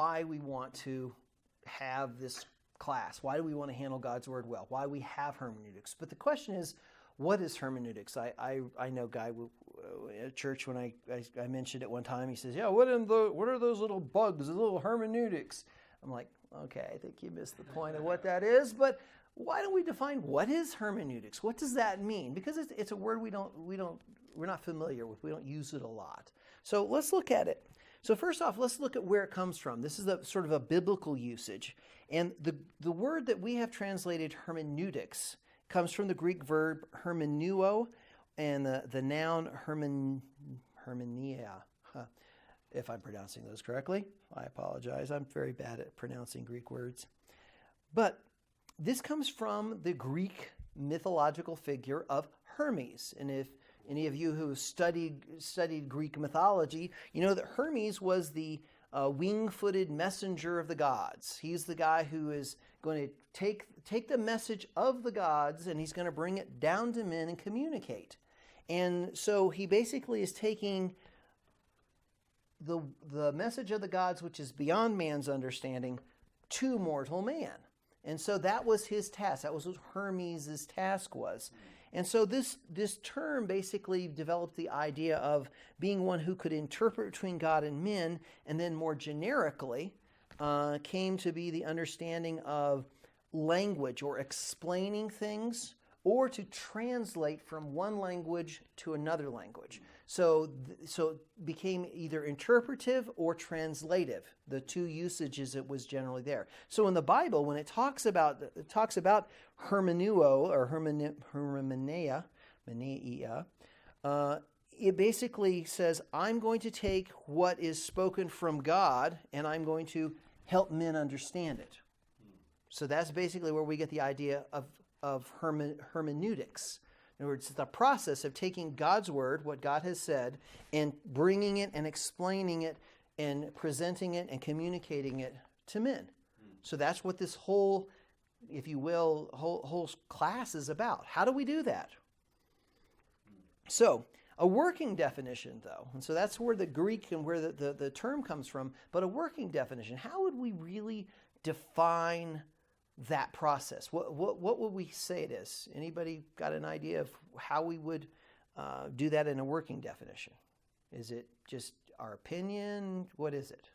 why we want to have this class. Why do we want to handle God's Word well? Why we have hermeneutics. But the question is, what is hermeneutics? I know a guy at church, when I mentioned it one time, he says, yeah, what are those little bugs, the little hermeneutics? I'm like, okay, I think you missed the point of what that is, but why don't we define what is hermeneutics? What does that mean? Because it's a word we're not familiar with. We don't use it a lot. So let's look at it. So first off, let's look at where it comes from. This is a sort of a biblical usage. And the word that we have translated hermeneutics comes from the Greek verb hermeneuo and the noun hermenia. If I'm pronouncing those correctly, I apologize. I'm very bad at pronouncing Greek words. But this comes from the Greek mythological figure of Hermes. And if any of you who studied Greek mythology, you know that Hermes was the wing-footed messenger of the gods. He's the guy who is going to take the message of the gods, and he's going to bring it down to men and communicate. And so he basically is taking the message of the gods, which is beyond man's understanding, to mortal man. And so that was his task. That was what Hermes' task was. And so this term basically developed the idea of being one who could interpret between God and men, and then more generically came to be the understanding of language, or explaining things, or to translate from one language to another language. So it became either interpretive or translative, the two usages it was generally there. So in the Bible, when it talks about hermeneuo or hermenea, it basically says, I'm going to take what is spoken from God and I'm going to help men understand it. So that's basically where we get the idea of hermeneutics. In other words, it's the process of taking God's word, what God has said, and bringing it and explaining it and presenting it and communicating it to men. So that's what this whole, if you will, whole class is about. How do we do that? So a working definition, though, and so that's where the Greek and where the term comes from, but a working definition, how would we really define that process? What would we say it is? Anybody got an idea of how we would do that in a working definition? Is it just our opinion? What is it?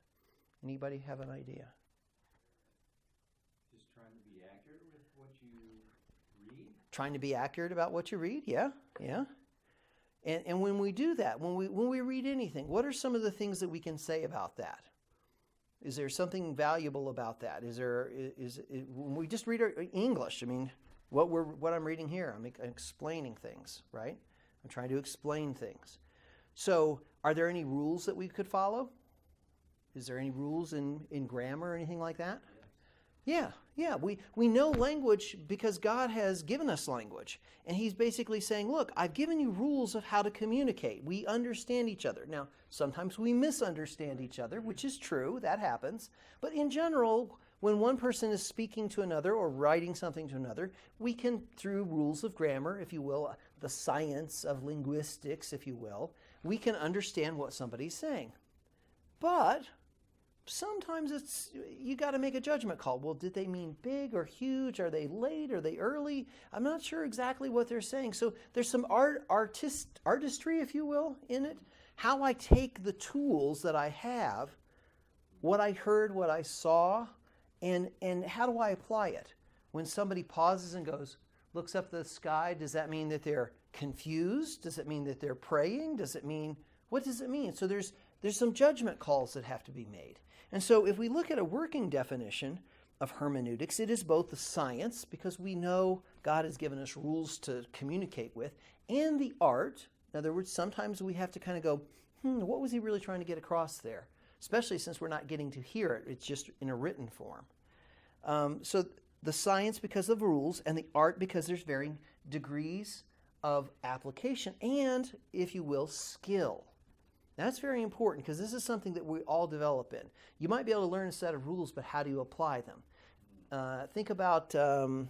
Anybody have an idea? Just trying to be accurate with what you read? Trying to be accurate about what you read? Yeah. And when we do that, when we read anything, what are some of the things that we can say about that? Is there something valuable about that? When we just read our English, I mean, what I'm reading here, I'm explaining things, right? I'm trying to explain things. So are there any rules that we could follow? Is there any rules in grammar or anything like that? Yeah. We know language because God has given us language. And he's basically saying, look, I've given you rules of how to communicate. We understand each other. Now, sometimes we misunderstand each other, which is true. That happens. But in general, when one person is speaking to another or writing something to another, we can, through rules of grammar, if you will, the science of linguistics, if you will, we can understand what somebody's saying. But sometimes you got to make a judgment call. Well, did they mean big or huge? Are they late? Are they early? I'm not sure exactly what they're saying. So there's some artistry, if you will, in it. How I take the tools that I have, what I heard, what I saw, and how do I apply it? When somebody pauses and looks up the sky, does that mean that they're confused? Does it mean that they're praying? What does it mean? So there's some judgment calls that have to be made. And so if we look at a working definition of hermeneutics, it is both the science, because we know God has given us rules to communicate with, and the art. In other words, sometimes we have to kind of go, what was he really trying to get across there? Especially since we're not getting to hear it. It's just in a written form. So the science because of rules, and the art because there's varying degrees of application and, if you will, skill. That's very important because this is something that we all develop in. You might be able to learn a set of rules, but how do you apply them? Think about a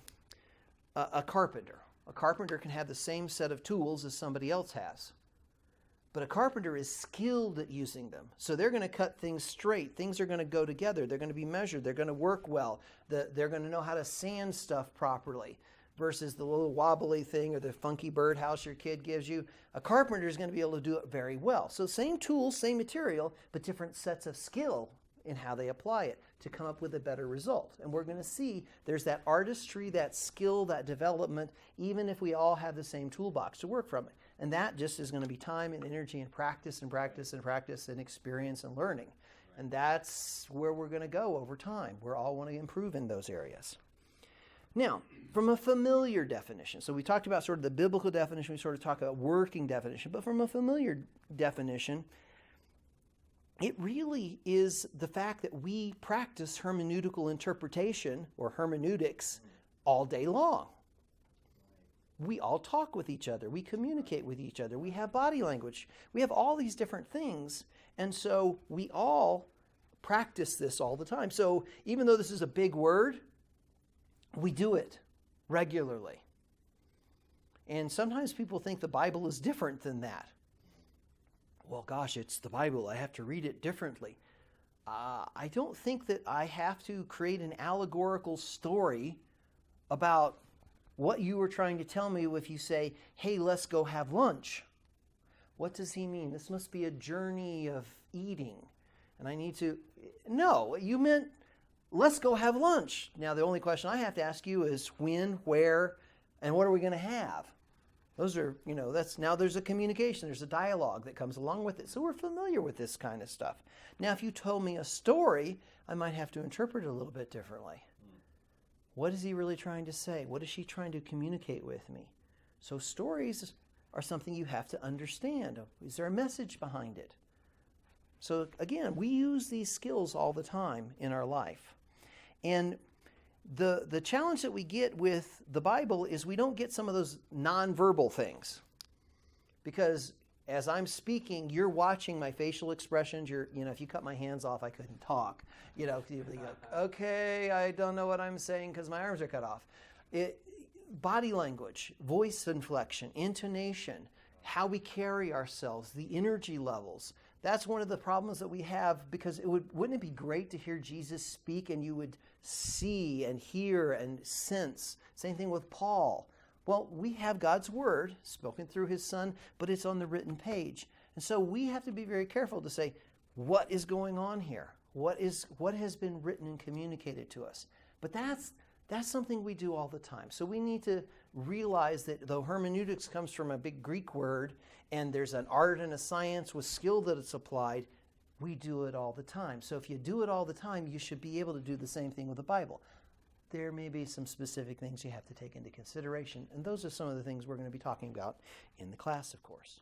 carpenter. A carpenter can have the same set of tools as somebody else has. But a carpenter is skilled at using them. So they're going to cut things straight. Things are going to go together. They're going to be measured. They're going to work well. They're going to know how to sand stuff properly versus the little wobbly thing or the funky birdhouse your kid gives you. A carpenter is going to be able to do it very well. So same tools, same material, but different sets of skill in how they apply it to come up with a better result. And we're going to see there's that artistry, that skill, that development, even if we all have the same toolbox to work from it. And that just is going to be time and energy and practice and practice and practice and experience and learning. And that's where we're going to go over time. We all want to improve in those areas. Now, from a familiar definition, so we talked about sort of the biblical definition, we sort of talked about working definition, but from a familiar definition, it really is the fact that we practice hermeneutical interpretation or hermeneutics all day long. We all talk with each other. We communicate with each other. We have body language. We have all these different things. And so we all practice this all the time. So even though this is a big word, we do it regularly. And sometimes people think the Bible is different than that. Well, gosh, it's the Bible. I have to read it differently. I don't think that I have to create an allegorical story about what you were trying to tell me if you say, hey, let's go have lunch. What does he mean? This must be a journey of eating. And I need to... No, you meant, let's go have lunch. Now, the only question I have to ask you is when, where, and what are we going to have? Those are, now there's a communication, there's a dialogue that comes along with it. So we're familiar with this kind of stuff. Now, if you told me a story, I might have to interpret it a little bit differently. What is he really trying to say? What is she trying to communicate with me? So stories are something you have to understand. Is there a message behind it? So again, we use these skills all the time in our life. And the challenge that we get with the Bible is we don't get some of those nonverbal things. Because as I'm speaking, you're watching my facial expressions. If you cut my hands off, I couldn't talk. You'd be like, okay, I don't know what I'm saying because my arms are cut off. Body language, voice inflection, intonation, how we carry ourselves, the energy levels. That's one of the problems that we have because wouldn't it be great to hear Jesus speak and you would see and hear and sense? Same thing with Paul. Well, we have God's word spoken through his son, but it's on the written page. And so we have to be very careful to say, what is going on here? What has been written and communicated to us? But that's something we do all the time. So we need to realize that though hermeneutics comes from a big Greek word, and there's an art and a science with skill that it's applied, we do it all the time. So if you do it all the time, you should be able to do the same thing with the Bible. There may be some specific things you have to take into consideration, and those are some of the things we're going to be talking about in the class, of course.